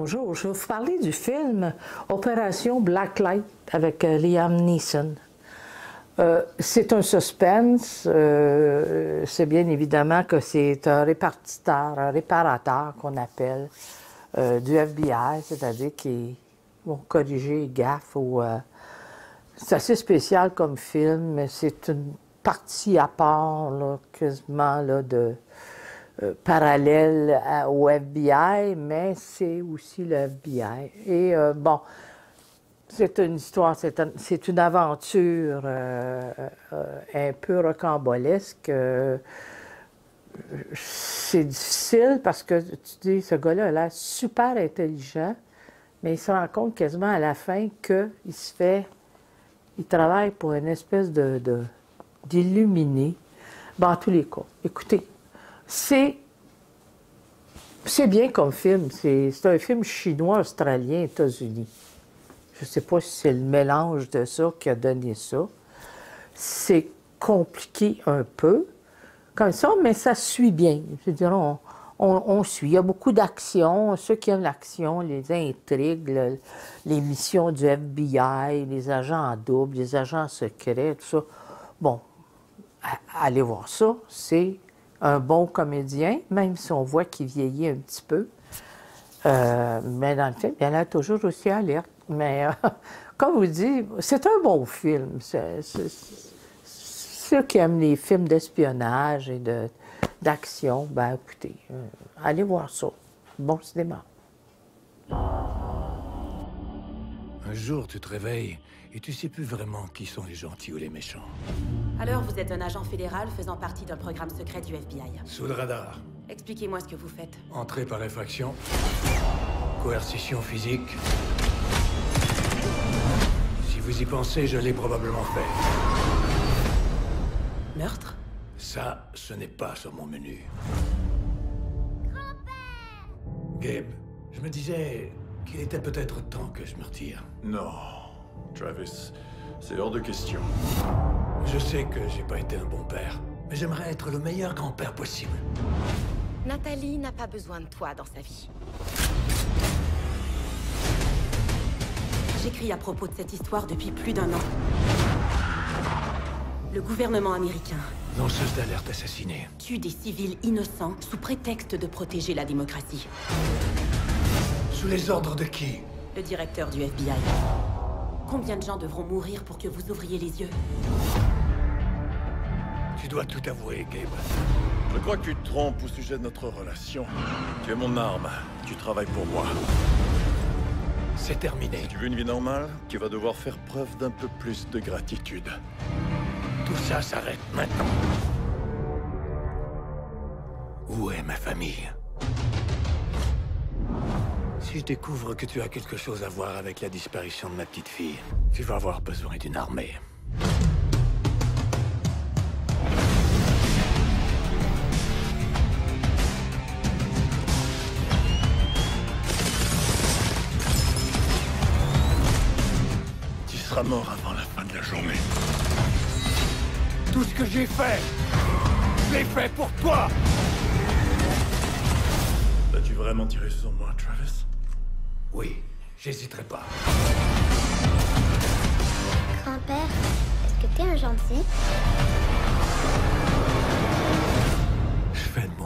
bonjour. Je vais vous parler du film Opération Blacklight avec Liam Neeson. C'est un suspense. C'est bien évidemment que c'est un réparateur qu'on appelle du FBI, c'est-à-dire qui vont corriger les gaffes. C'est assez spécial comme film, mais c'est une partie à part, là, quasiment là, parallèle au FBI, mais c'est aussi le FBI. Et bon, c'est une histoire, c'est une aventure un peu rocambolesque. C'est difficile parce que tu dis, ce gars-là a l'air super intelligent, mais il se rend compte quasiment à la fin il travaille pour une espèce d'illuminé. Bon, en tous les cas, écoutez, c'est bien comme film. C'est un film chinois, australien, États-Unis. Je ne sais pas si c'est le mélange de ça qui a donné ça. C'est compliqué un peu, comme ça, mais ça suit bien. Je veux dire, on suit. Il y a beaucoup d'action. Ceux qui aiment l'action, les intrigues, les missions du FBI, les agents en double, les agents secrets, tout ça. Bon, allez voir ça. C'est un bon comédien, même si on voit qu'il vieillit un petit peu. Mais dans le film, il a l'air toujours aussi alerte. Mais comme vous dites, c'est un bon film. Ceux qui aiment les films d'espionnage et d'action, ben écoutez, allez voir ça. Bon cinéma. Un jour, tu te réveilles et tu sais plus vraiment qui sont les gentils ou les méchants. Alors, vous êtes un agent fédéral faisant partie d'un programme secret du FBI. Sous le radar. Expliquez-moi ce que vous faites. Entrée par effraction. Coercition physique. Si vous y pensez, je l'ai probablement fait. Meurtre? Ça, ce n'est pas sur mon menu. Gabe, je me disais qu'il était peut-être temps que je me retire. Non, Travis, c'est hors de question. Je sais que j'ai pas été un bon père, mais j'aimerais être le meilleur grand-père possible. Nathalie n'a pas besoin de toi dans sa vie. J'écris à propos de cette histoire depuis plus d'1 an. Le gouvernement américain Lanceuse d'alerte assassinée. tue des civils innocents sous prétexte de protéger la démocratie. Sous les ordres de qui? Le directeur du FBI. Combien de gens devront mourir pour que vous ouvriez les yeux? Tu dois tout avouer, Gabe. Je crois que tu te trompes au sujet de notre relation. Tu es mon arme, tu travailles pour moi. C'est terminé. Si tu veux une vie normale, tu vas devoir faire preuve d'un peu plus de gratitude. Tout ça s'arrête maintenant. Où est ma famille? Si je découvre que tu as quelque chose à voir avec la disparition de ma petite fille, tu vas avoir besoin d'une armée. Tu seras mort avant la fin de la journée. Tout ce que j'ai fait, je l'ai fait pour toi! Vas-tu vraiment tirer sur moi, Travis? Oui, j'hésiterai pas. Grand-père, est-ce que t'es un gentil? Je fais de mon